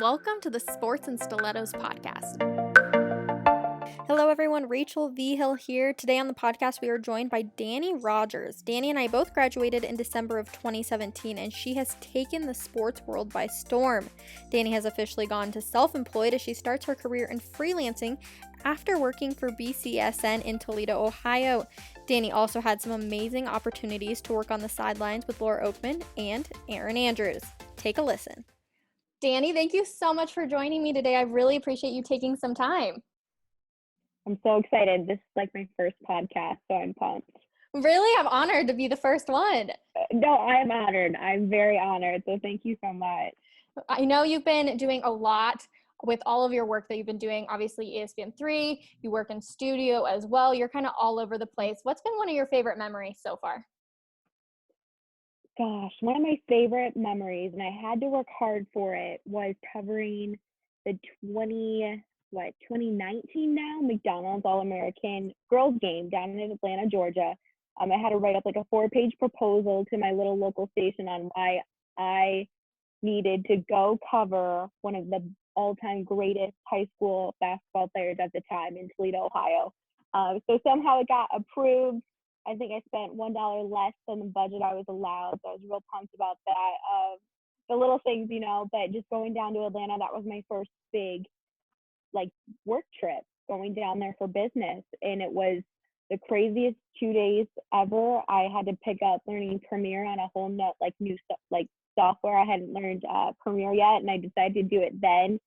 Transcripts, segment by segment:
welcome to the Sports and Stilettos podcast. Hello everyone, Rachel V. Hill here. Today on the podcast we are joined by Dannie Rogers. Dannie and I both graduated in December of 2017 and she has taken the sports world by storm. Dannie has officially gone to self-employed as she starts her career in freelancing after working for BCSN in Toledo, Ohio. Dannie also had some amazing opportunities to work on the sidelines with Okmin and Erin Andrews. Take a listen. Dannie, thank you so much for joining me today. I really appreciate you taking some time. I'm so excited. This is like my first podcast, so I'm pumped. Really? I'm honored to be the first one. No, I'm honored. I'm very honored. So thank you so much. I know you've been doing a lot with all of your work that you've been doing. Obviously, ESPN3, you work in studio as well. You're kind of all over the place. What's been one of your favorite memories so far? Gosh, one of my favorite memories, and I had to work hard for it, was covering the 2019 now McDonald's All-American girls game down in Atlanta, Georgia. I had to write up like a 4-page proposal to my little local station on why I needed to go cover one of the all-time greatest high school basketball players at the time in Toledo, Ohio. So somehow it got approved. I think I spent $1 less than the budget I was allowed, so I was real pumped about that. The little things, but just going down to Atlanta, that was my first big work trip, going down there for business, and it was the craziest 2 days ever. I had to pick up learning Premiere on a whole new software. I hadn't learned Premiere yet, and I decided to do it then.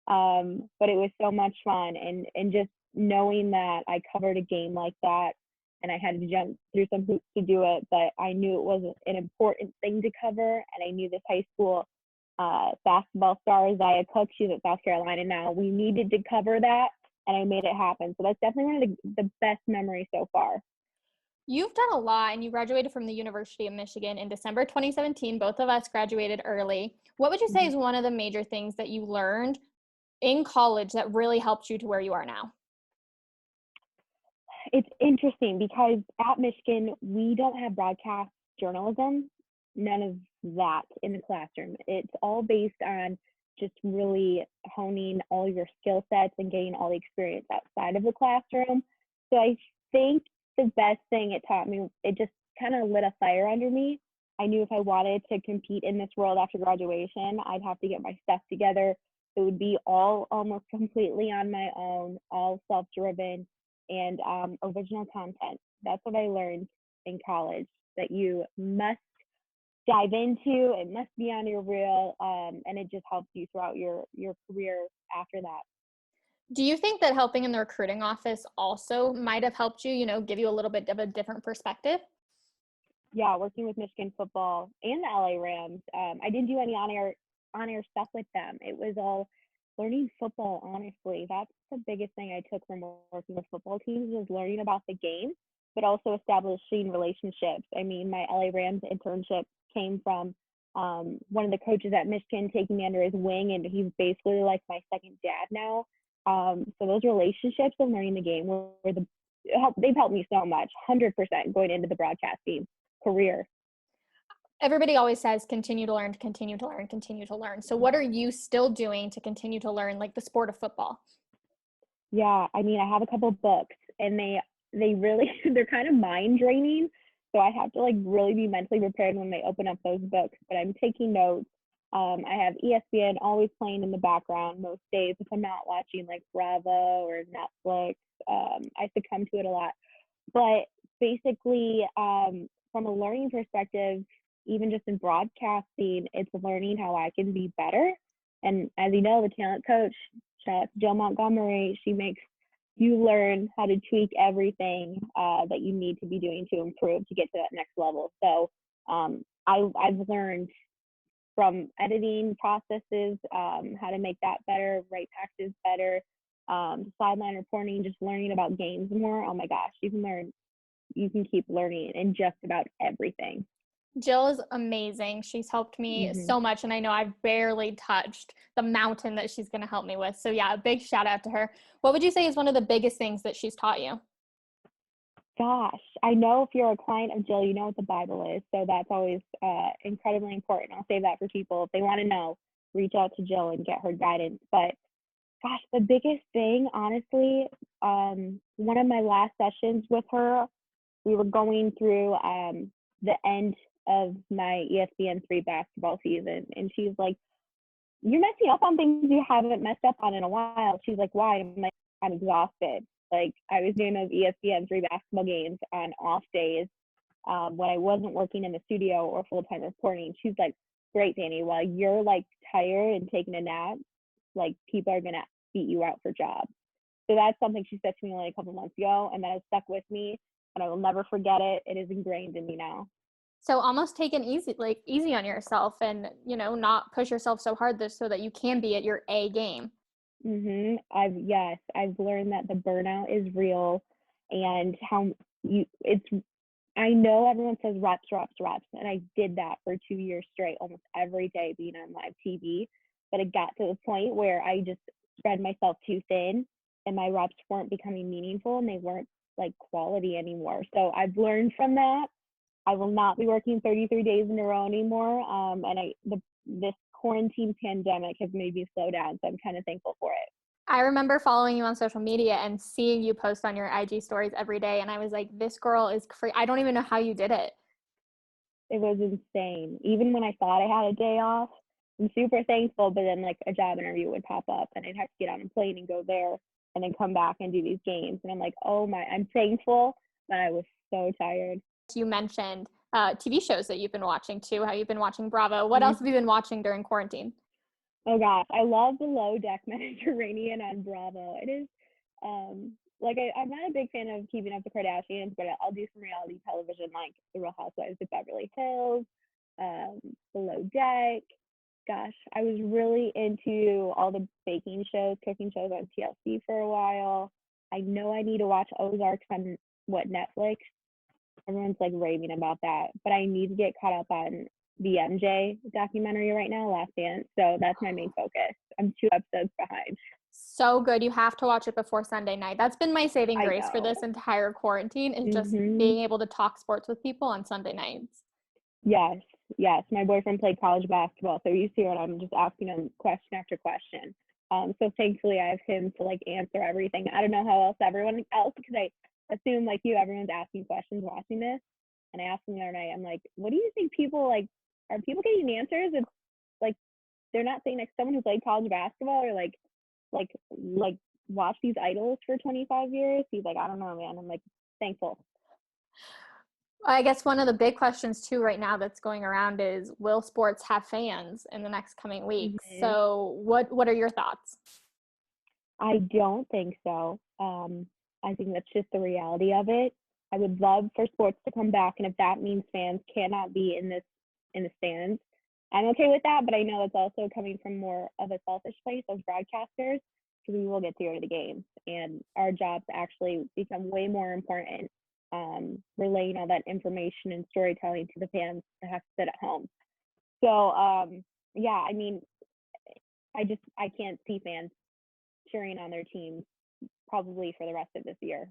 But it was so much fun, and just knowing that I covered a game like that, and I had to jump through some hoops to do it, but I knew it was an important thing to cover, and I knew this high school basketball star, Zia Cook, she's at South Carolina now. We needed to cover that, and I made it happen. So that's definitely one of the best memories so far. You've done a lot, and you graduated from the University of Michigan in December 2017. Both of us graduated early. What would you say is one of the major things that you learned in college that really helped you to where you are now? It's interesting because at Michigan, we don't have broadcast journalism, none of that in the classroom. It's all based on just really honing all your skill sets and getting all the experience outside of the classroom. So I think the best thing it taught me, it just kind of lit a fire under me. I knew if I wanted to compete in this world after graduation, I'd have to get my stuff together. It would be all almost completely on my own, all self-driven, and original content. That's what I learned in college, that you must dive into, it must be on your reel, and it just helps you throughout your career after that. Do you think that helping in the recruiting office also might have helped you, give you a little bit of a different perspective? Yeah, working with Michigan football and the LA Rams, I didn't do any on-air stuff with them. It was all learning football, honestly. That's the biggest thing I took from working with football teams, was learning about the game, but also establishing relationships. I mean, my LA Rams internship came from one of the coaches at Michigan taking me under his wing, and he's basically like my second dad now. So those relationships and learning the game they've helped me so much, 100% going into the broadcasting career. Everybody always says continue to learn, continue to learn, continue to learn. So what are you still doing to continue to learn, like the sport of football? Yeah, I mean, I have a couple books, and they really, they're kind of mind draining. So I have to really be mentally prepared when they open up those books, but I'm taking notes. I have ESPN always playing in the background most days if I'm not watching Bravo or Netflix. I succumb to it a lot. But basically, from a learning perspective, even just in broadcasting, it's learning how I can be better. And as you know, the talent coach, shout out to Jill Montgomery, she makes you learn how to tweak everything that you need to be doing to improve to get to that next level. So I've learned from editing processes, how to make that better, write packages better, sideline reporting, just learning about games more. Oh my gosh, you can keep learning in just about everything. Jill is amazing. She's helped me so much, and I know I've barely touched the mountain that she's going to help me with. So yeah, a big shout out to her. What would you say is one of the biggest things that she's taught you? Gosh, I know if you're a client of Jill, you know what the Bible is. So that's always incredibly important. I'll save that for people if they want to know. reach out to Jill and get her guidance. But gosh, the biggest thing, honestly, one of my last sessions with her, we were going through the end of my ESPN3 basketball season, and she's like, "You're messing up on things you haven't messed up on in a while." She's like, "Why?" I'm like, "I'm exhausted." Like, I was doing those ESPN3 basketball games on off days when I wasn't working in the studio or full-time reporting. She's like, "Great, Danny, while you're like tired and taking a nap, like people are gonna beat you out for jobs." So that's something she said to me only a couple months ago, and that has stuck with me, and I will never forget it. It is ingrained in me now. So almost take it easy on yourself, and not push yourself so hard so that you can be at your A game. I've learned that the burnout is real, and I know everyone says reps, reps, reps, and I did that for 2 years straight, almost every day being on live TV. But it got to the point where I just spread myself too thin, and my reps weren't becoming meaningful, and they weren't like quality anymore. So I've learned from that. I will not be working 33 days in a row anymore. This quarantine pandemic has made me slow down, so I'm kind of thankful for it. I remember following you on social media and seeing you post on your IG stories every day, and I was like, this girl is free. I don't even know how you did it. It was insane. Even when I thought I had a day off, I'm super thankful, but then like a job interview would pop up and I'd have to get on a plane and go there and then come back and do these games. And I'm like, oh my, I'm thankful, but I was so tired. You mentioned TV shows that you've been watching too, how you've been watching Bravo. What else have you been watching during quarantine? Oh gosh, I love the Below Deck Mediterranean on Bravo. It is, I'm not a big fan of Keeping Up the Kardashians, but I'll do some reality television like The Real Housewives of Beverly Hills, Below Deck. Gosh, I was really into all the baking shows, cooking shows on TLC for a while. I know I need to watch Ozarks on Netflix. Everyone's like raving about that, but I need to get caught up on the MJ documentary right now, Last Dance. So that's my main focus. I'm 2 episodes behind. So good. You have to watch it before Sunday night. That's been my saving grace for this entire quarantine, is just being able to talk sports with people on Sunday nights. Yes. My boyfriend played college basketball, so he's here and I'm just asking him question after question. So thankfully I have him to like answer everything. I don't know how else everyone else, because I assume like you, everyone's asking questions watching this. And I asked him the other night, I'm like, what do you think people like, are people getting answers? It's like, they're not sitting next to someone who played college basketball or like watch these idols for 25 years. He's like, I don't know, man. I'm like, thankful. I guess one of the big questions too right now that's going around is, will sports have fans in the next coming weeks? So what are your thoughts? I don't think so. I think that's just the reality of it. I would love for sports to come back, and if that means fans cannot be in the stands, I'm okay with that. But I know it's also coming from more of a selfish place as broadcasters, because we will get to go to the games, and our jobs actually become way more important, relaying all that information and storytelling to the fans that have to sit at home. So I mean, I can't see fans cheering on their teams probably for the rest of this year.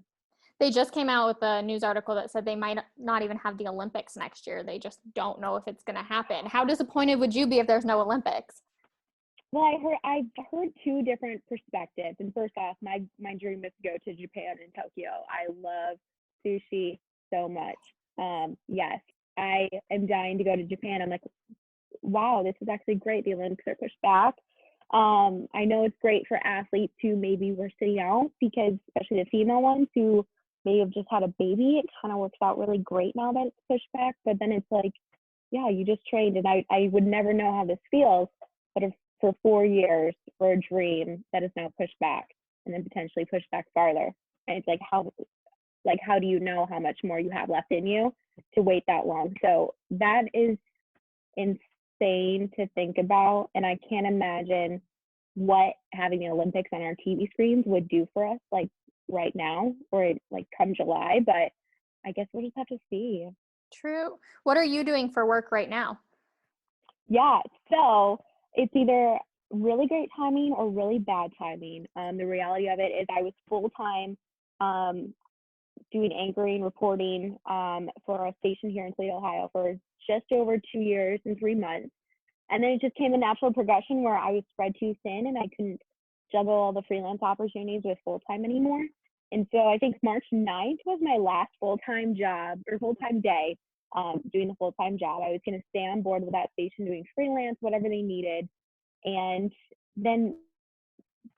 They just came out with a news article that said they might not even have the Olympics next year. They just don't know if it's going to happen. How disappointed would you be if there's no Olympics? Well, I've heard 2 different perspectives. And first off, my dream is to go to Japan and Tokyo. I love sushi so much. Yes, I am dying to go to Japan. I'm like, wow, this is actually great. The Olympics are pushed back. I know it's great for athletes who maybe were sitting out, because especially the female ones who may have just had a baby, it kind of works out really great now that it's pushed back. But then it's like, yeah, you just trained, and I would never know how this feels, but if for 4 years for a dream that is now pushed back and then potentially pushed back farther, and it's like how do you know how much more you have left in you to wait that long? So that is insane to think about, and I can't imagine what having the Olympics on our TV screens would do for us, like right now or like come July. But I guess we'll just have to see. True. What are you doing for work right now? Yeah, so it's either really great timing or really bad timing. The reality of it is I was full-time doing anchoring, reporting for a station here in Toledo, Ohio for just over 2 years and 3 months. And then it just came a natural progression where I was spread too thin and I couldn't juggle all the freelance opportunities with full-time anymore. And so I think March 9th was my last full-time job or full-time day doing the full-time job. I was going to stay on board with that station doing freelance, whatever they needed. And then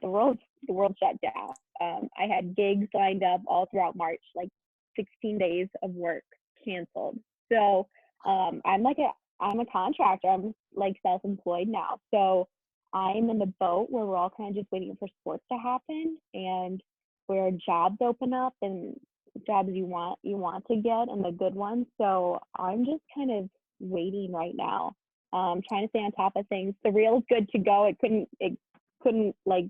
the world shut down. I had gigs lined up all throughout March, like 16 days of work canceled. So I'm a contractor. I'm like self-employed now. So I'm in the boat where we're all kind of just waiting for sports to happen and where jobs open up and jobs you want to get and the good ones. So I'm just kind of waiting right now. Trying to stay on top of things. The reel's good to go. It couldn't like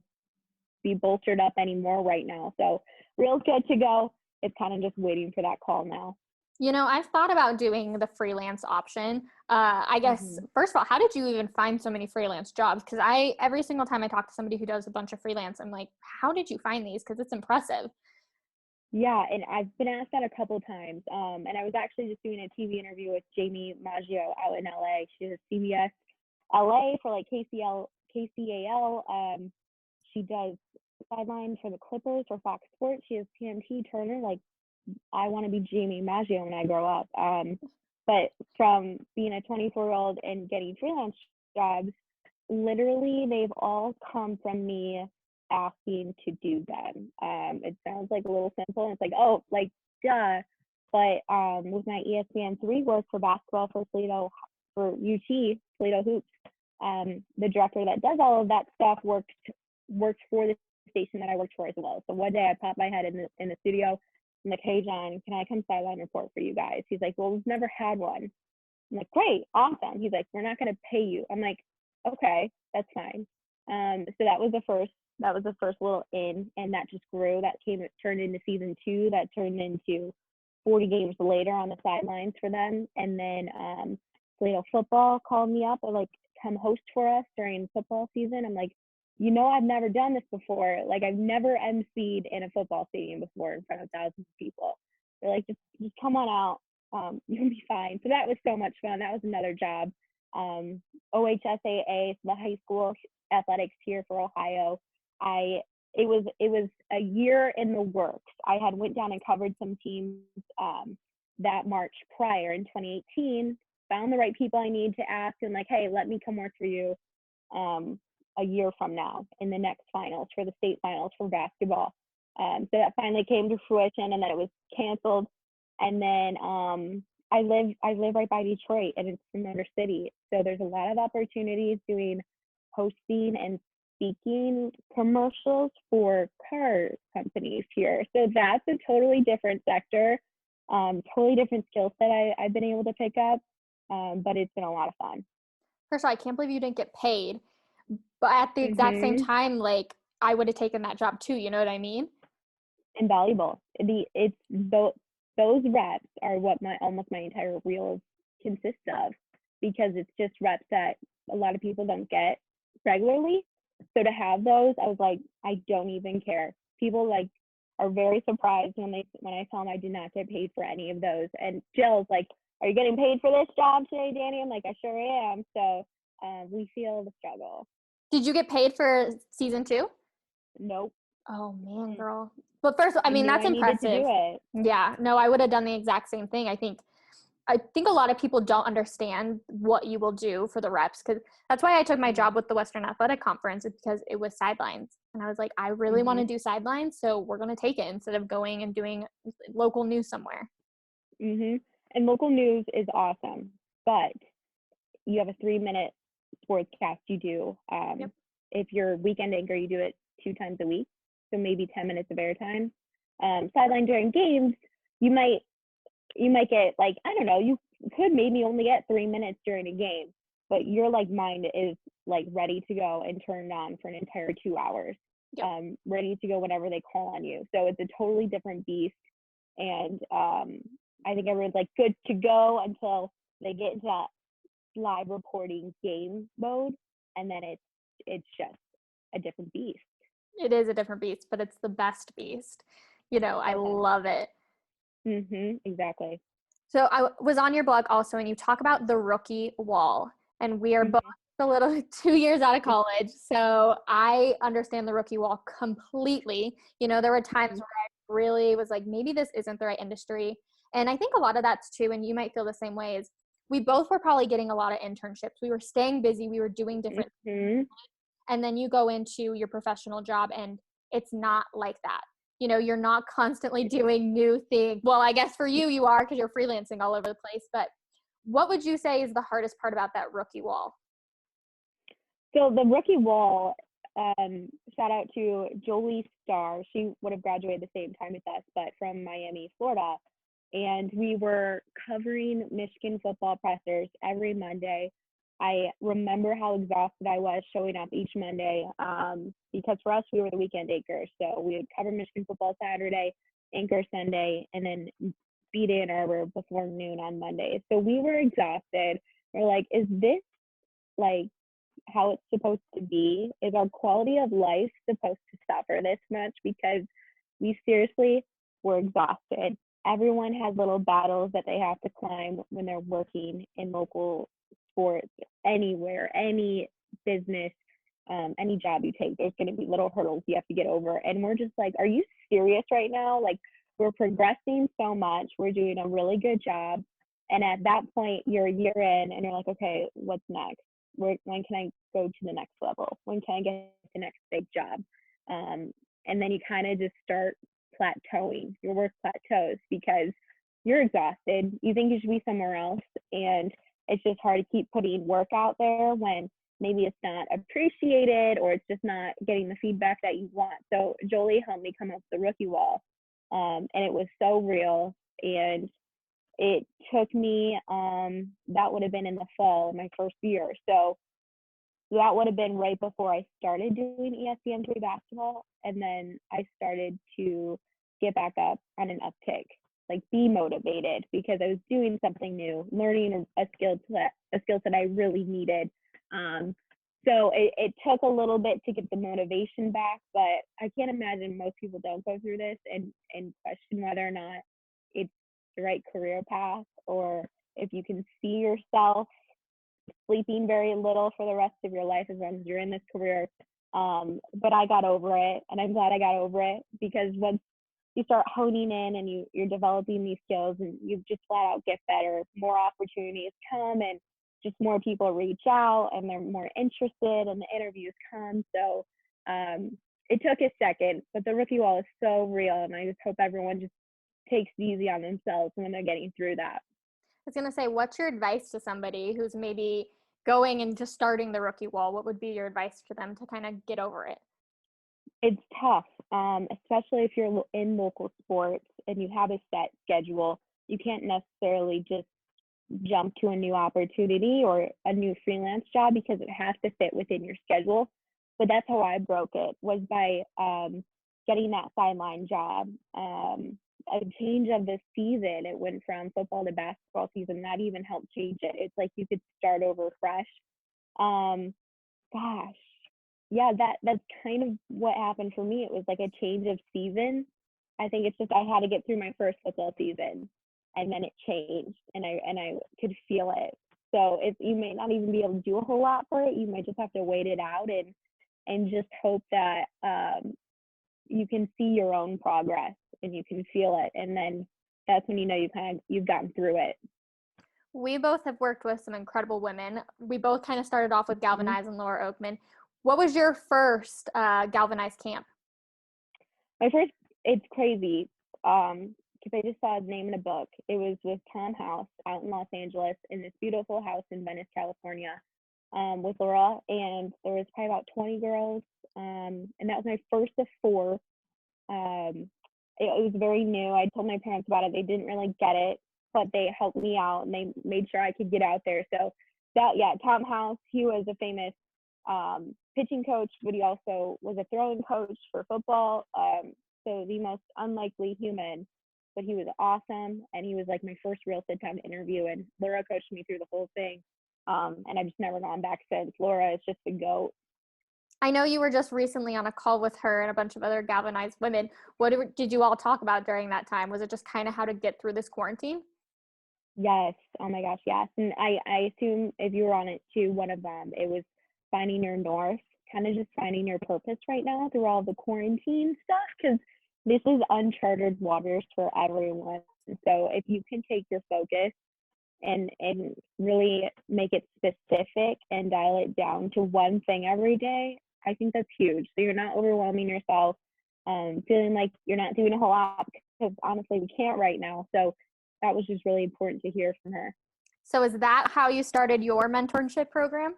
be bolstered up anymore right now. So reel's good to go. It's kind of just waiting for that call now. You know, I've thought about doing the freelance option. I guess, first of all, how did you even find so many freelance jobs? Because every single time I talk to somebody who does a bunch of freelance, I'm like, how did you find these? Because it's impressive. Yeah, and I've been asked that a couple times. And I was actually just doing a TV interview with Jamie Maggio out in LA. She's a CBS LA for like KCAL. She does sidelines for the Clippers for Fox Sports. She has TNT Turner. Like, I want to be Jamie Maggio when I grow up. But from being a 24-year-old and getting freelance jobs, literally they've all come from me asking to do them. It sounds like a little simple. And it's like, oh, like, duh. But with my ESPN3 work for basketball for Toledo, for UT, Toledo Hoops, the director that does all of that stuff works for the station that I worked for as well. So one day I popped my head in the studio. I'm like, hey, John, can I come sideline report for you guys? He's like, well, we've never had one. I'm like, great, awesome. He's like, we're not going to pay you. I'm like, okay, that's fine. So that was the first little in, and that just grew. It turned into season 2. That turned into 40 games later on the sidelines for them. And then Toledo football called me up and like, come host for us during football season. I'm like, I've never done this before. Like, I've never emceed in a football stadium before in front of thousands of people. They're like, just come on out. You'll be fine. So that was so much fun. That was another job. OHSAA, the high school athletics here for Ohio. It was a year in the works. I had went down and covered some teams that March prior in 2018, found the right people I need to ask and like, hey, let me come work for you a year from now in the next finals, for the state finals for basketball. So that finally came to fruition, and then it was canceled. And then I live right by Detroit, and it's the Motor City. So there's a lot of opportunities doing hosting and speaking commercials for car companies here. So that's a totally different sector, totally different skill set I've been able to pick up, but it's been a lot of fun. First of all, I can't believe you didn't get paid. But at the exact same time, like, I would have taken that job too. You know what I mean? Invaluable. Those reps are what almost my entire reel consists of, because it's just reps that a lot of people don't get regularly. So to have those, I was like, I don't even care. People like are very surprised when I tell them I did not get paid for any of those. And Jill's like, are you getting paid for this job today, Danny? I'm like, I sure am. So we feel the struggle. Did you get paid for season 2? Nope. Oh man, girl. But first, I mean, that's I impressive. needed to do it. Yeah, no, I would have done the exact same thing. I think a lot of people don't understand what you will do for the reps, because that's why I took my job with the Western Athletic Conference, because it was sidelines. And I was like, I really want to do sidelines, so we're going to take it instead of going and doing local news somewhere. And local news is awesome, but you have a 3-minute sportscast you do. Yep. If you're weekend anchor, you do it 2 times a week, so maybe 10 minutes of airtime. Sideline during games, you might get, like, I don't know, you could maybe only get 3 minutes during a game, but your like mind is like ready to go and turned on for an entire 2 hours. Yep. Ready to go whenever they call on you. So it's a totally different beast. And I think everyone's like good to go until they get into that live reporting game mode, and then it's just a different beast. It is a different beast, but it's the best beast. I love it. Exactly. So I was on your blog also, and you talk about the rookie wall, and we are both a little 2 years out of college, so I understand the rookie wall completely. There were times where I really was like, maybe this isn't the right industry. And I think a lot of that's too, and you might feel the same way, is we both were probably getting a lot of internships. We were staying busy, we were doing different things. And then you go into your professional job and it's not like that. You're not constantly doing new things. Well, I guess for you are, because you're freelancing all over the place. But what would you say is the hardest part about that rookie wall? So the rookie wall, shout out to Jolie Starr. She would have graduated the same time as us, but from Miami, Florida. And we were covering Michigan football pressers every Monday. I remember how exhausted I was showing up each Monday, because for us, we were the weekend anchors. So we would cover Michigan football Saturday, anchor Sunday, and then be to Ann Arbor before noon on Monday. So we were exhausted. We're like, is this like how it's supposed to be? Is our quality of life supposed to suffer this much? Because we seriously were exhausted. Everyone has little battles that they have to climb when they're working in local sports, anywhere, any business, any job you take, there's going to be little hurdles you have to get over. And we're just like, are you serious right now? Like, we're progressing so much. We're doing a really good job. And at that point, you're a year in and you're like, okay, what's next? When can I go to the next level? When can I get the next big job? And then you kind of just start plateauing. Your work plateaus because you're exhausted. You think you should be somewhere else. And it's just hard to keep putting work out there when maybe it's not appreciated or it's just not getting the feedback that you want. So Jolie helped me come up with the rookie wall. And it was so real. And it took me, that would have been in the fall of my first year. So that would have been right before I started doing ESPN3 basketball. And then I started to get back up on an uptick, like be motivated because I was doing something new, learning a skill set I really needed. So it took a little bit to get the motivation back, but I can't imagine most people don't go through this and question whether or not it's the right career path or if you can see yourself sleeping very little for the rest of your life as long as you're in this career. But I got over it, and I'm glad I got over it because once you start honing in and you're developing these skills and you just flat out get better, more opportunities come and just more people reach out and they're more interested and the interviews come. So it took a second, but the rookie wall is so real, and I just hope everyone just takes it easy on themselves when they're getting through that. I was going to say, what's your advice to somebody who's maybe going and just starting the rookie wall? What would be your advice to them to kind of get over it? It's tough, especially if you're in local sports and you have a set schedule. You can't necessarily just jump to a new opportunity or a new freelance job because it has to fit within your schedule. But that's how I broke it, was by getting that sideline job. A change of the season, it went from football to basketball season. That even helped change it. It's like you could start over fresh. Gosh, yeah, that's kind of what happened for me. It was like a change of season. I think it's just I had to get through my first football season, and then it changed, and I could feel it. So you may not even be able to do a whole lot for it. You might just have to wait it out and just hope that you can see your own progress and you can feel it, and then that's when you know you've gotten through it. We both have worked with some incredible women. We both kind of started off with Galvanized and Laura Okmin. What was your first Galvanized camp? My first, it's crazy, because I just saw his name in a book. It was with Tom House out in Los Angeles in this beautiful house in Venice, California, with Laura, and there was probably about 20 girls, and that was my first of 4. It was very new. I told my parents about it. They didn't really get it, but they helped me out and they made sure I could get out there. So Tom House, he was a famous pitching coach, but he also was a throwing coach for football. So the most unlikely human, but he was awesome. And he was like my first real sit-down interview, and Laura coached me through the whole thing. And I've just never gone back since. Laura is just the GOAT. I know you were just recently on a call with her and a bunch of other Galvanized women. What did you all talk about during that time? Was it just kind of how to get through this quarantine? Yes. Oh my gosh, yes. And I assume if you were on it too, one of them, it was finding your north, kind of just finding your purpose right now through all the quarantine stuff, because this is uncharted waters for everyone. So if you can take your focus and really make it specific and dial it down to one thing every day, I think that's huge. So you're not overwhelming yourself, feeling like you're not doing a whole lot, because honestly, we can't right now. So that was just really important to hear from her. So is that how you started your mentorship program?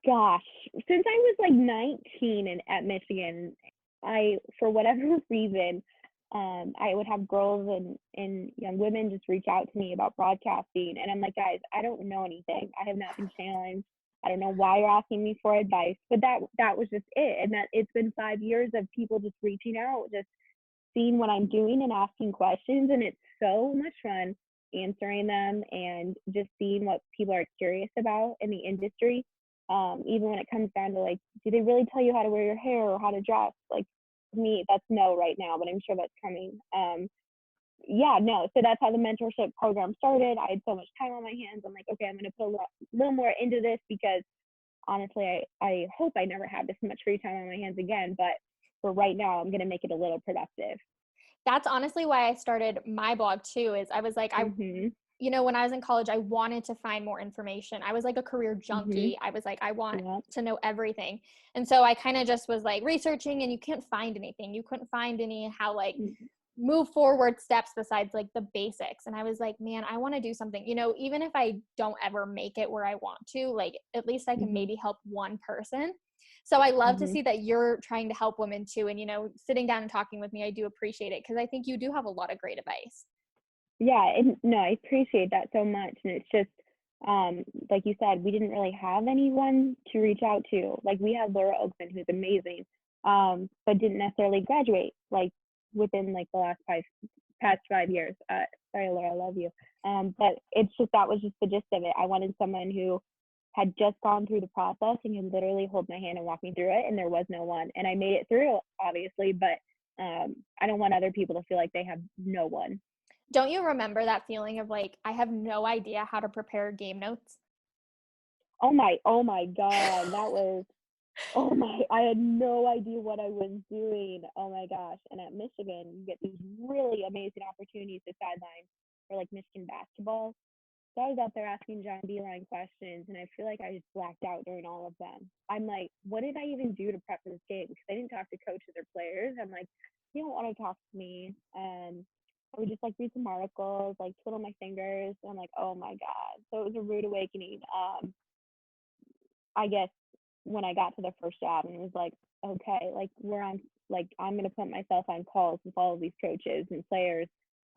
Gosh, since I was like 19 and at Michigan, for whatever reason, I would have girls and young women just reach out to me about broadcasting. And I'm like, guys, I don't know anything. I have not been challenged. I don't know why you're asking me for advice, but that was just it. And that it's been 5 years of people just reaching out, just seeing what I'm doing and asking questions. And it's so much fun answering them and just seeing what people are curious about in the industry. Even when it comes down to like, do they really tell you how to wear your hair or how to dress? Like, to me, that's no right now, but I'm sure that's coming. Yeah, no. So that's how the mentorship program started. I had so much time on my hands. I'm like, okay, I'm going to put a little more into this, because honestly, I hope I never have this much free time on my hands again. But for right now, I'm going to make it a little productive. That's honestly why I started my blog too, is I was like, Mm-hmm. when I was in college, I wanted to find more information. I was like a career Mm-hmm. junkie. I was like, I want Yep. to know everything. And so I kind of just was like researching, and you can't find anything. You couldn't find any how like Mm-hmm. move forward steps besides like the basics. And I was like, man, I want to do something, even if I don't ever make it where I want to, like at least I can Mm-hmm. maybe help one person. So I love to Mm-hmm. see that you're trying to help women too. And, sitting down and talking with me, I do appreciate it, because I think you do have a lot of great advice. Yeah, and no, I appreciate that so much. And it's just, like you said, we didn't really have anyone to reach out to. Like, we had Laura Okmin, who's amazing, but didn't necessarily graduate like within like the past 5 years. Sorry, Laura, I love you. But it's just, that was just the gist of it. I wanted someone who had just gone through the process and could literally hold my hand and walk me through it. And there was no one. And I made it through, obviously, but I don't want other people to feel like they have no one. Don't you remember that feeling of like, I have no idea how to prepare game notes? Oh my God, that was, oh my, I had no idea what I was doing. Oh my gosh. And at Michigan, you get these really amazing opportunities to sideline for like Michigan basketball. So I was out there asking John Beeline questions, and I feel like I just blacked out during all of them. I'm like, what did I even do to prep for this game? Because I didn't talk to coaches or players. I'm like, you don't want to talk to me. I would just like read some articles, like twiddle my fingers. And I'm like, oh my God. So it was a rude awakening. I guess when I got to the first job, and it was like, okay, like we're on, like I'm gonna put myself on calls with all of these coaches and players.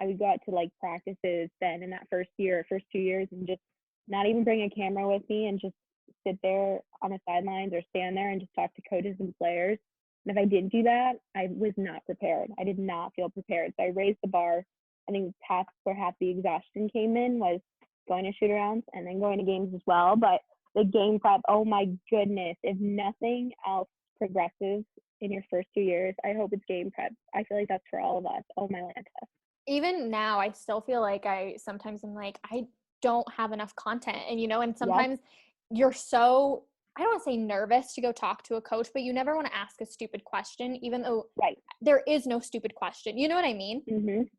I would go out to like practices then in that first 2 years, and just not even bring a camera with me, and just sit there on the sidelines or stand there and just talk to coaches and players. And if I didn't do that, I was not prepared. I did not feel prepared. So I raised the bar. I think that's where half the exhaustion came in, was going to shoot arounds and then going to games as well. But the game prep, oh my goodness, if nothing else progresses in your first 2 years, I hope it's game prep. I feel like that's for all of us. Oh my Lanta. Even now, I still feel like I sometimes am like, I don't have enough content. And Yep. sometimes you're so, I don't want to say nervous to go talk to a coach, but you never want to ask a stupid question, even though Right. there is no stupid question. You know what I mean? Mhm.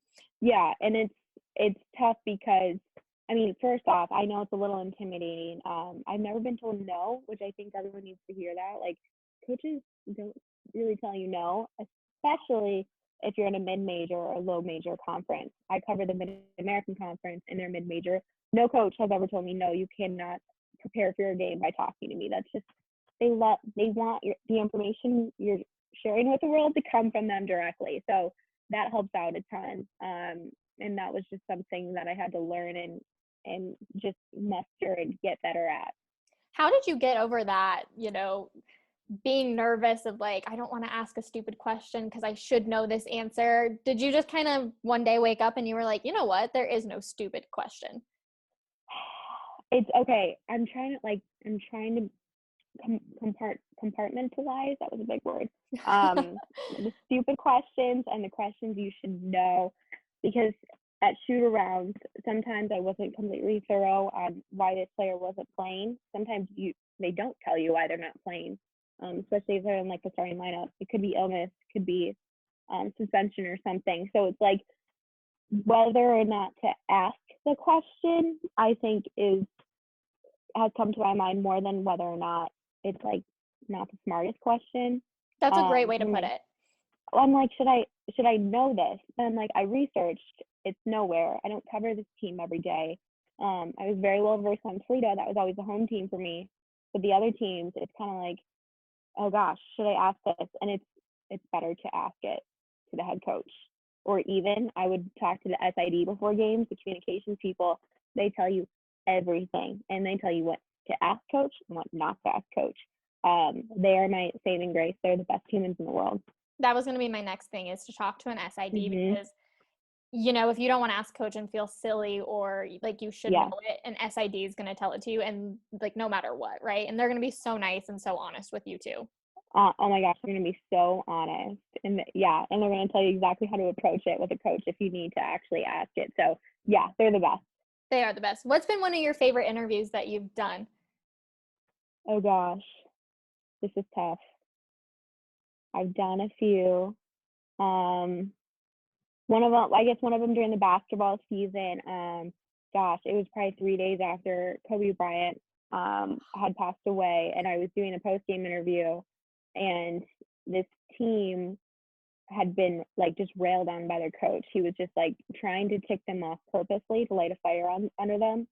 Yeah, and it's tough because, I mean, first off, I know it's a little intimidating. I've never been told no, which I think everyone needs to hear that. Like, coaches don't really tell you no, especially if you're in a mid-major or low major conference. I cover the Mid-American Conference and their mid-major. No coach has ever told me no, you cannot prepare for your game by talking to me. That's just, they want the information you're sharing with the world to come from them directly. So that helps out a ton. And that was just something that I had to learn and just muster and get better at. How did you get over that, being nervous of like, I don't want to ask a stupid question because I should know this answer? Did you just kind of one day wake up and you were like, you know what? There is no stupid question. It's okay. I'm trying to compartmentalize. That was a big word. The stupid questions and the questions you should know, because at shoot-arounds, sometimes I wasn't completely thorough on why this player wasn't playing. Sometimes they don't tell you why they're not playing, especially if they're in like the starting lineup. It could be illness, could be suspension or something. So it's like whether or not to ask the question, I think has come to my mind more than whether or not it's like not the smartest question. That's a great way to put it. I'm like, should I know this? And I'm like, I researched. It's nowhere. I don't cover this team every day. I was very well versed on Toledo. That was always the home team for me. But the other teams, it's kind of like, oh gosh, should I ask this? And it's better to ask it to the head coach. Or even I would talk to the SID before games, the communications people. They tell you everything, and they tell you what to ask coach and what not to ask coach. They are my saving grace. They're the best humans in the world. That was going to be my next thing, is to talk to an SID, because, you know, if you don't want to ask coach and feel silly or like you should know it, an SID is going to tell it to you, and like no matter what, right? And they're going to be so nice and so honest with you too. Oh my gosh, they're going to be so honest. And and they're going to tell you exactly how to approach it with a coach if you need to actually ask it. So yeah, they're the best. They are the best. What's been one of your favorite interviews that you've done? Oh gosh, this is tough. I've done a few. One of them during the basketball season. Gosh, it was probably 3 days after Kobe Bryant had passed away, and I was doing a post-game interview, and this team had been like just railed on by their coach. He was just like trying to tick them off purposely to light a fire under them.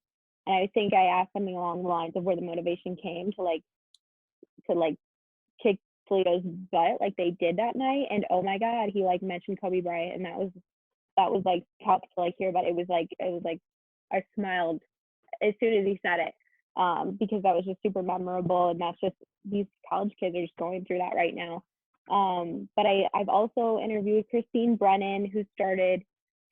And I think I asked something along the lines of where the motivation came to kick Toledo's butt like they did that night. And oh my God, he like mentioned Kobe Bryant, and that was like tough to like hear, but it was like I smiled as soon as he said it, because that was just super memorable, and that's just, these college kids are just going through that right now. But I've also interviewed Christine Brennan, who started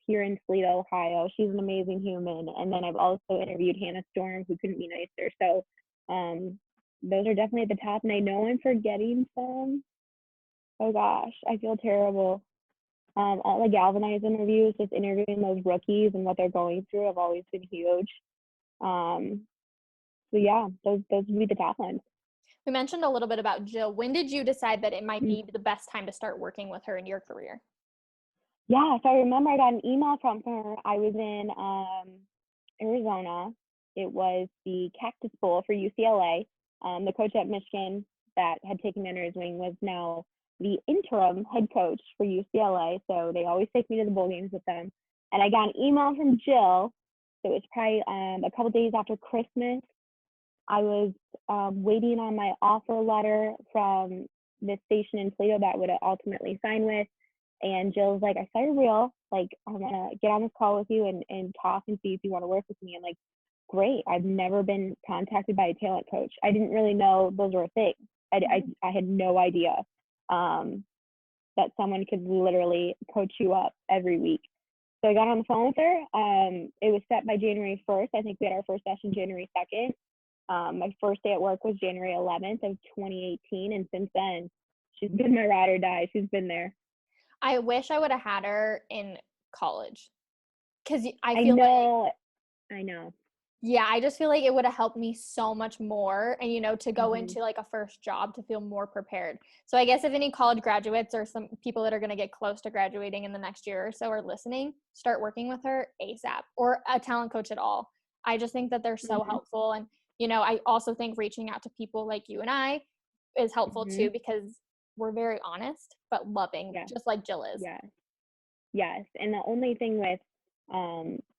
here in Toledo, Ohio. She's an amazing human. And then I've also interviewed Hannah Storm, who couldn't be nicer. So those are definitely at the top. And I know I'm forgetting some. Oh gosh, I feel terrible. All the Galvanized interviews, just interviewing those rookies and what they're going through, have always been huge. So yeah, those would be the top ones. We mentioned a little bit about Jill. When did you decide that it might be the best time to start working with her in your career? Yeah, so I remember I got an email from her. I was in Arizona. It was the Cactus Bowl for UCLA. The coach at Michigan that had taken me under his wing was now the interim head coach for UCLA. So they always take me to the bowl games with them. And I got an email from Jill. So it was probably a couple days after Christmas. I was waiting on my offer letter from this station in Toledo that would ultimately sign with. And Jill's like, I saw your reel. Like, I want to get on this call with you and talk and see if you want to work with me. I'm like, great. I've never been contacted by a talent coach. I didn't really know those were a thing. I had no idea that someone could literally coach you up every week. So I got on the phone with her. It was set by January 1st. I think we had our first session January 2nd. My first day at work was January 11th of 2018. And since then, she's been my ride or die. She's been there. I wish I would have had her in college, because I know. Yeah, I just feel like it would have helped me so much more, and, you know, to go into like a first job to feel more prepared. So I guess if any college graduates or some people that are going to get close to graduating in the next year or so are listening, start working with her ASAP, or a talent coach at all. I just think that they're so helpful. And, you know, I also think reaching out to people like you and I is helpful too, because we're very honest but loving, just like Jill is. Yes. And the only thing with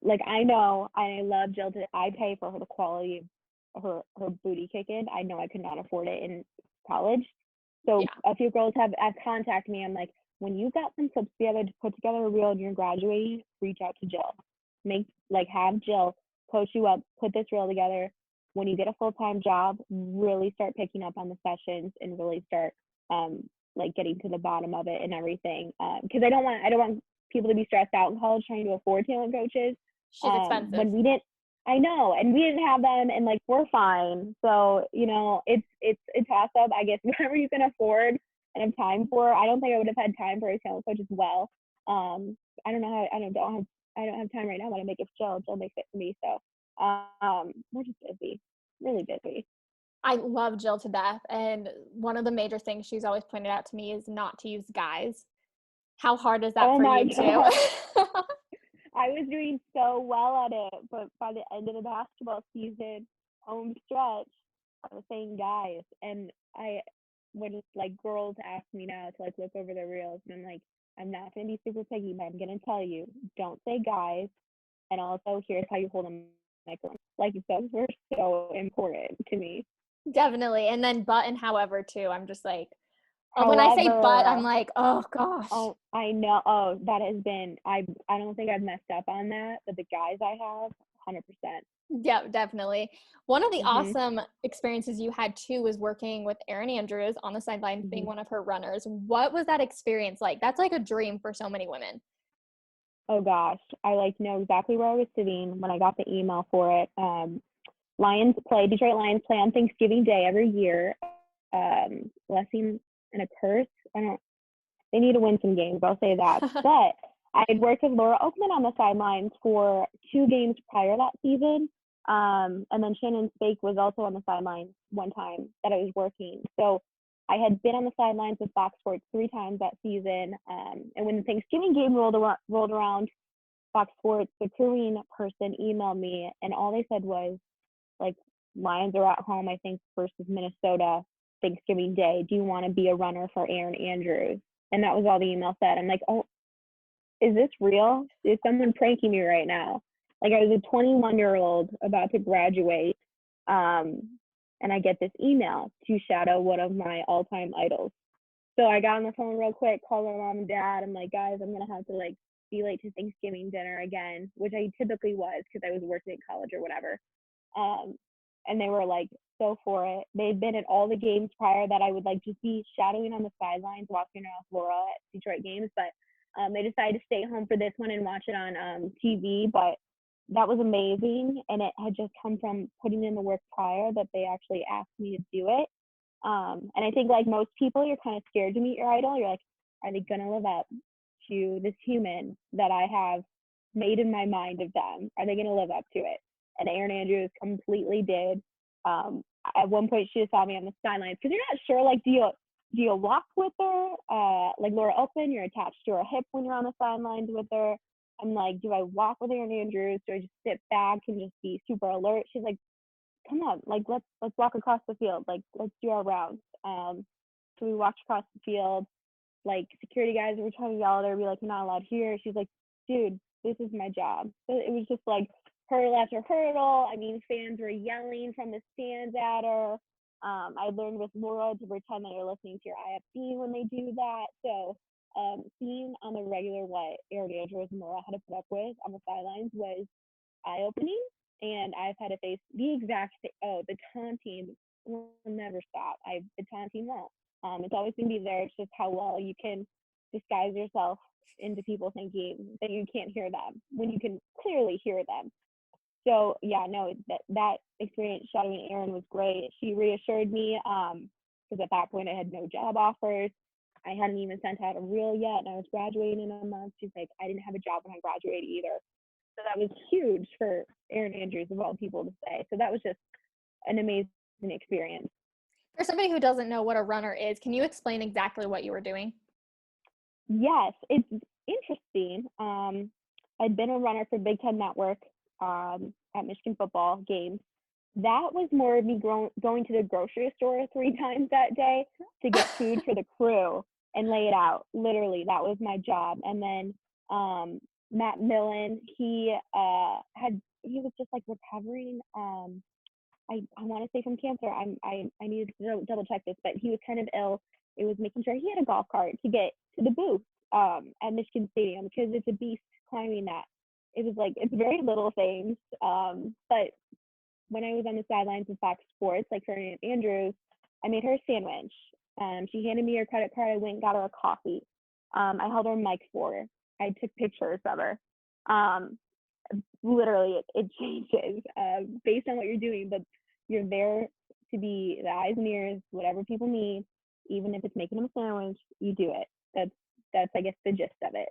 like, I know I love Jill. I pay for her the quality of her booty kicking. I know I could not afford it in college. So a few girls have contacted me. I'm like, when you got some clips together to put together a reel and you're graduating, reach out to Jill. Have Jill coach you up, put this reel together. When you get a full-time job, really start picking up on the sessions and really start getting to the bottom of it and everything. Because I don't want people to be stressed out in college trying to afford talent coaches. She's expensive. When we didn't, I know, and we didn't have them, and like, we're fine. So, you know, it's a toss up, I guess. Whatever you can afford and have time for. I don't think I would have had time for a talent coach as well. I don't know how, I don't have I don't have time right now, but I make it for Jill makes it for me. So we're just busy, really busy. I love Jill to death. And one of the major things she's always pointed out to me is not to use guys. How hard is that Oh for my you too? God. I was doing so well at it, but by the end of the basketball season, home stretch, I was saying guys. And when it's like girls ask me now to like look over their reels, and I'm like, I'm not going to be super picky, but I'm going to tell you, don't say guys. And also, here's how you hold a microphone. Like, those were so important to me. Definitely. And then but and however too. I'm just like, when I say but, I'm However, like, oh gosh. oh, I know. Oh, that has been. I don't think I've messed up on that, but the guys I have, 100%. Yeah, definitely. One of the Mhm. awesome experiences you had too was working with Erin Andrews on the sidelines, being Mhm. one of her runners. What was that experience like? That's like a dream for so many women. Oh gosh, I like know exactly where I was sitting when I got the email for it. Detroit Lions play on Thanksgiving Day every year. Blessing and a curse. They need to win some games, I'll say that. But I had worked with Laura Okmin on the sidelines for 2 games prior that season. And then Shannon Spake was also on the sidelines one time that I was working. So I had been on the sidelines with Fox Sports 3 times that season. And when the Thanksgiving game rolled around, Fox Sports, the crewing person emailed me, and all they said was, like, Lions are at home, I think, versus Minnesota Thanksgiving Day. Do you want to be a runner for Erin Andrews? And that was all the email said. I'm like, oh, is this real? Is someone pranking me right now? Like, I was a 21-year-old about to graduate, um, and I get this email to shadow one of my all-time idols. So I got on the phone real quick, called my mom and dad. I'm like, guys, I'm gonna have to like be late to Thanksgiving dinner again, which I typically was because I was working at college or whatever. Um, and they were like so for it. They'd been at all the games prior that I would like just be shadowing on the sidelines, watching off Laura at Detroit games. But they decided to stay home for this one and watch it on TV. But that was amazing, and it had just come from putting in the work prior that they actually asked me to do it. And I think like most people, you're kind of scared to meet your idol. You're like, are they gonna live up to this human that I have made in my mind of them? Are they gonna live up to it? And Erin Andrews completely did. At one point, she just saw me on the sidelines because you're not sure. Like, do you walk with her? Like Laura Okmin, you're attached to her hip when you're on the sidelines with her. I'm like, do I walk with Erin Andrews? Do I just sit back and just be super alert? She's like, come on, like let's walk across the field. Like, let's do our rounds. So we walked across the field. Like, security guys were trying to yell at her, be like, you're not allowed here. She's like, dude, this is my job. So it was just like hurdle after hurdle. I mean, fans were yelling from the stands at her. I learned with Laura to pretend that you're listening to your IFB when they do that. So seeing on the regular what Erin Andrews and Laura had to put up with on the sidelines was eye-opening. And I've had to face the exact the taunting will never stop. The taunting won't. It's always going to be there. It's just how well you can disguise yourself into people thinking that you can't hear them when you can clearly hear them. So yeah, no, that experience shadowing Erin was great. She reassured me because at that point I had no job offers. I hadn't even sent out a reel yet, and I was graduating in a month. She's like, I didn't have a job when I graduated either. So that was huge for Erin Andrews of all people to say. So that was just an amazing experience. For somebody who doesn't know what a runner is, can you explain exactly what you were doing? Yes, it's interesting. I'd been a runner for Big Ten Network at Michigan football games. That was more of me going to the grocery store 3 times that day to get food for the crew and lay it out. Literally, that was my job. And then Matt Millen, he was just like recovering. I want to say from cancer. I needed to double check this, but he was kind of ill. It was making sure he had a golf cart to get to the booth at Michigan Stadium because it's a beast climbing that. It was like, it's very little things. But when I was on the sidelines of Fox Sports, like for Andrews, I made her a sandwich. She handed me her credit card. I went and got her a coffee. I held her mic for her. I took pictures of her. Literally, it changes based on what you're doing, but you're there to be the eyes and ears, whatever people need. Even if it's making them a sandwich, you do it. That's I guess the gist of it.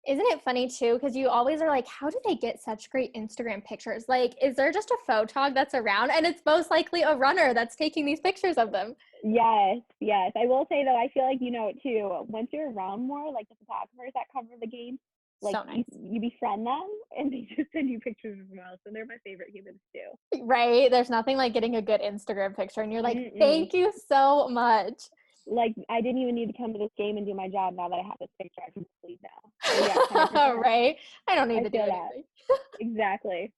Isn't it funny too? Because you always are like, how do they get such great Instagram pictures? Like, is there just a photog that's around? And it's most likely a runner that's taking these pictures of them. Yes, yes. I will say though, I feel like you know it too. Once you're around more, like the photographers that cover the game, like So nice. you befriend them and they just send you pictures as well. So they're my favorite humans too. Right? There's nothing like getting a good Instagram picture and you're like, Mm-mm. thank you so much. Like I didn't even need to come to this game and do my job now that I have this picture. I can sleep now. So yeah, 100%. Right? I don't need I to do feel that. anything. Exactly.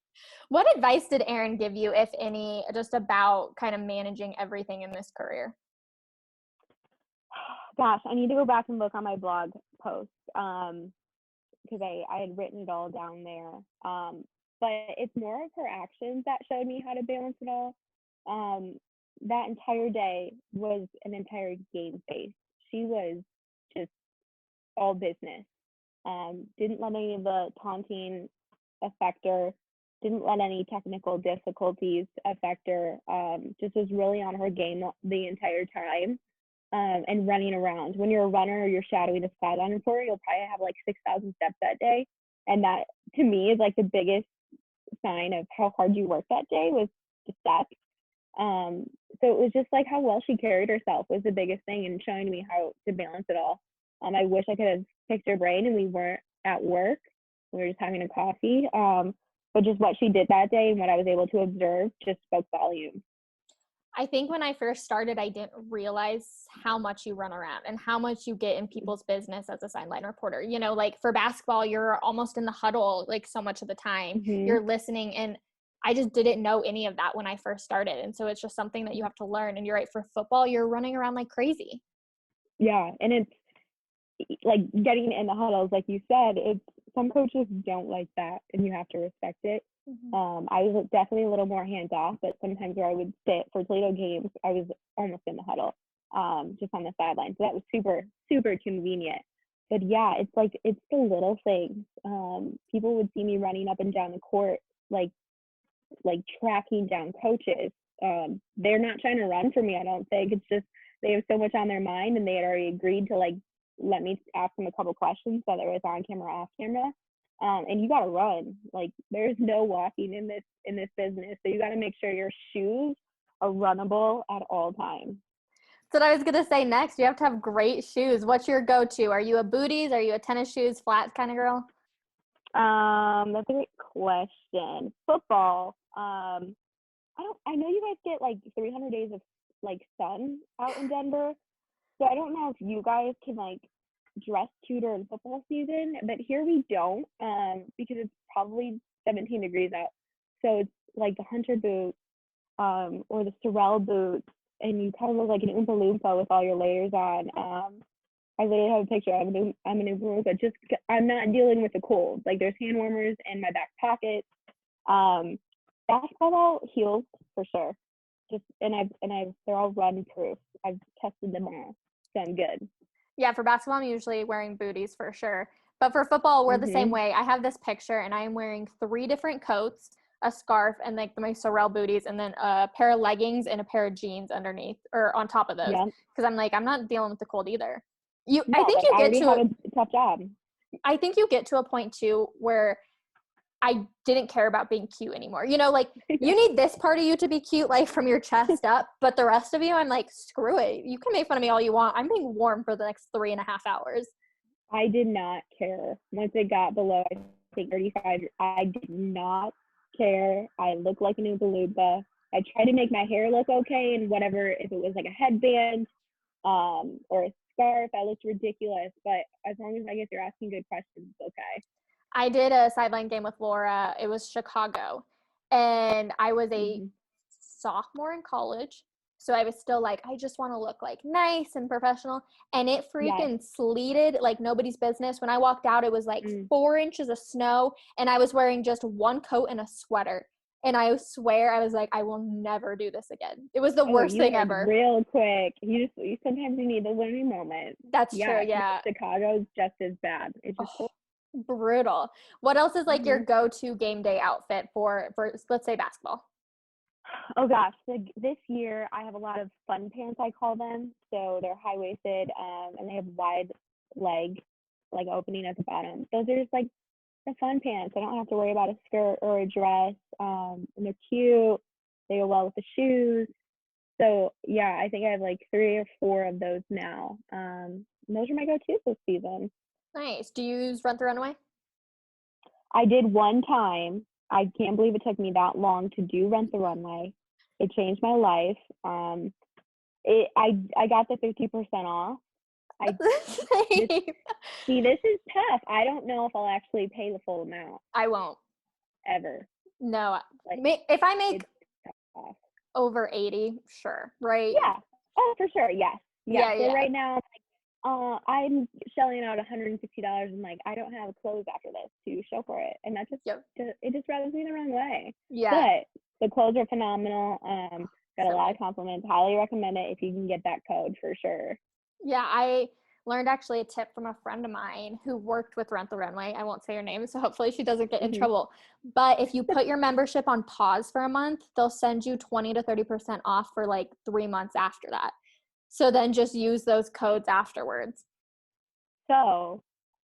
What advice did Erin give you, if any, just about kind of managing everything in this career? Gosh, I need to go back and look on my blog post because I had written it all down there. But it's more of her actions that showed me how to balance it all. Um, that entire day was an entire game face. She was just all business. Didn't let any of the taunting affect her. Didn't let any technical difficulties affect her. Just was really on her game the entire time. And running around. When you're a runner or you're shadowing a sideline reporter, you'll probably have like 6,000 steps that day. And that to me is like the biggest sign of how hard you work that day was the steps. So it was just like how well she carried herself was the biggest thing and showing me how to balance it all. I wish I could have picked her brain and we weren't at work. We were just having a coffee. But just what she did that day and what I was able to observe just spoke volumes. I think when I first started, I didn't realize how much you run around and how much you get in people's business as a sideline reporter. You know, like for basketball, you're almost in the huddle like so much of the time. Mm-hmm. You're listening, and I just didn't know any of that when I first started. And so it's just something that you have to learn. And you're right, for football, you're running around like crazy. Yeah, and it's like getting in the huddles, like you said, it's some coaches don't like that, and you have to respect it. Mm-hmm. I was definitely a little more hands off, but sometimes where I would sit for Toledo games, I was almost in the huddle, just on the sideline. So that was super, super convenient. But yeah, it's like it's the little things. People would see me running up and down the court, like tracking down coaches. They're not trying to run for me, I don't think. It's just they have so much on their mind, and they had already agreed to like let me ask them a couple questions, whether it was on camera or off camera. And you gotta run. Like there's no walking in this business. So you gotta make sure your shoes are runnable at all times. So I was gonna say next, you have to have great shoes. What's your go-to? Are you a booties? Are you a tennis shoes, flats kind of girl? That's a great question. Football. I know you guys get like 300 days of like sun out in Denver. So I don't know if you guys can like dress cute during football season, but here we don't, because it's probably 17 degrees out. So it's like the hunter boot, or the Sorel boot, and you kind of look like an Oompa Loompa with all your layers on. I literally have a picture. I'm an Oompa Loompa. Just I'm not dealing with the cold. Like there's hand warmers in my back pocket. Basketball heels for sure. Just and I've they're all run proof. I've tested them all, so I'm good. Yeah, for basketball, I'm usually wearing booties for sure. But for football, we're the same Mhm. way. I have this picture, and I am wearing 3 different coats, a scarf, and like my Sorel booties, and then a pair of leggings and a pair of jeans underneath or on top of those. Yeah. Because I'm like, I'm not dealing with the cold either. No, like I already have a tough job. I think you get to a point too where I didn't care about being cute anymore. You know, like you need this part of you to be cute, like from your chest up, but the rest of you, I'm like, screw it. You can make fun of me all you want. I'm being warm for the next 3.5 hours. I did not care. Once it got below, I think 35, I did not care. I looked like an Oompa Loompa. I tried to make my hair look okay and whatever, if it was like a headband, or a scarf, I looked ridiculous. But as long as I guess you're asking good questions, it's okay. I did a sideline game with Laura. It was Chicago. And I was a Mm-hmm. sophomore in college. So I was still like, I just want to look like nice and professional. And it Yes. freaking sleeted like nobody's business. When I walked out, it was like Mm. 4 inches of snow. And I was wearing just one coat and a sweater. And I swear, I was like, I will never do this again. It was the Oh, worst you thing learned ever. real quick. You sometimes you need the learning moment. That's true. Yeah, Yeah. Chicago's just as bad. It's just Oh, brutal. What else is like your mm-hmm. go-to game day outfit for let's say basketball? Oh gosh, this year I have a lot of fun pants, I call them. So they're high waisted, and they have wide leg. like opening at the bottom. Those are just like the fun pants. I don't have to worry about a skirt or a dress. And they're cute. They go well with the shoes. So yeah, I think I have like 3 or 4 of those now. Those are my go-tos this season. Nice. Do you use Rent the Runway? I did one time. I can't believe it took me that long to do Rent the Runway. It changed my life. I got the 50% off. This is tough. I don't know if I'll actually pay the full amount. I won't. Ever. No. Like, if I make over 80, sure, right? Yeah. Oh, for sure. Yes. Yeah. So yeah. right now, I'm shelling out $160 and like I don't have clothes after this to show for it, and that just it just rubs me the wrong way. Yeah. But the clothes are phenomenal. Got a lot of compliments. Highly recommend it if you can get that code for sure. Yeah, I learned actually a tip from a friend of mine who worked with Rent the Runway. I won't say her name, so hopefully she doesn't get in trouble. But if you put your membership on pause for a month, they'll send you 20 to 30% off for like 3 months after that. So then just use those codes afterwards. So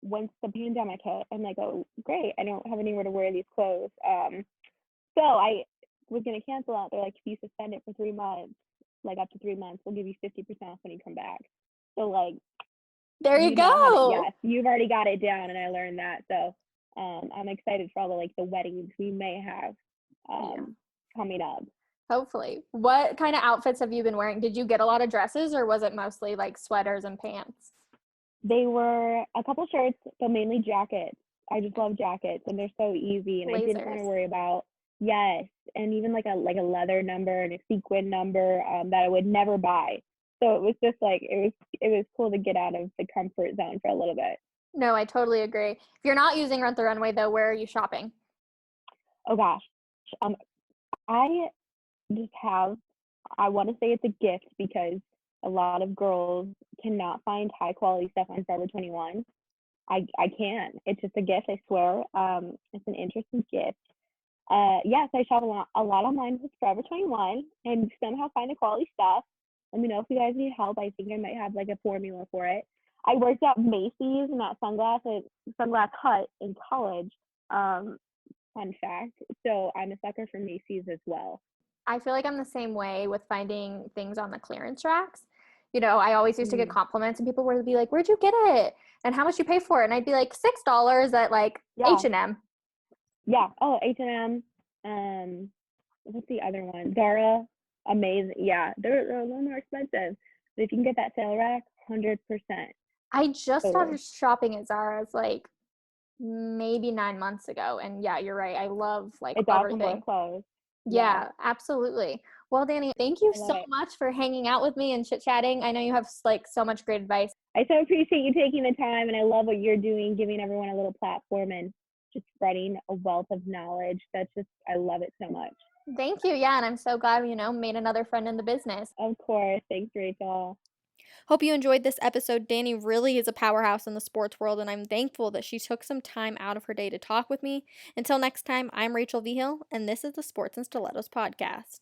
once the pandemic hit, I'm like, oh, great, I don't have anywhere to wear these clothes. So I was going to cancel out. They're like, if you suspend it for 3 months, like up to 3 months, we'll give you 50% off when you come back. So like, there you go. Yes, you've already got it down, and I learned that. So I'm excited for all the like the weddings we may have coming up. Hopefully. What kind of outfits have you been wearing? Did you get a lot of dresses, or was it mostly like sweaters and pants? They were a couple shirts, but mainly jackets. I just love jackets, and they're so easy, and I didn't want to worry about and even like a leather number and a sequin number that I would never buy. So it was just like it was cool to get out of the comfort zone for a little bit. No, I totally agree. If you're not using Rent the Runway though, where are you shopping? Oh gosh, I just have. I want to say it's a gift because a lot of girls cannot find high quality stuff on Forever 21. I can. It's just a gift, I swear. It's an interesting gift. Yes, I shop a lot online with Forever 21 and somehow find the quality stuff. Let me know if you guys need help. I think I might have like a formula for it. I worked at Macy's in that sunglass hut in college. Fun fact. So I'm a sucker for Macy's as well. I feel like I'm the same way with finding things on the clearance racks. You know, I always used to get compliments and people would be like, where'd you get it? And how much you pay for it? And I'd be like, $6 at like H&M. Yeah. Oh, H&M. What's the other one? Zara. Amazing. Yeah, they're a little more expensive. But if you can get that sale rack, 100%. I just started shopping at Zara's like maybe 9 months ago. And yeah, you're right. I love like everything. Awesome clothes. Yeah, absolutely. Well, Danny, thank you so much for hanging out with me and chit-chatting. I know you have like so much great advice. I so appreciate you taking the time, and I love what you're doing, giving everyone a little platform and just spreading a wealth of knowledge. I love it so much. Thank you. Yeah, and I'm so glad, made another friend in the business. Of course. Thanks, Rachel. Hope you enjoyed this episode. Danny really is a powerhouse in the sports world, and I'm thankful that she took some time out of her day to talk with me. Until next time, I'm Rachel Vigil, and this is the Sports and Stilettos podcast.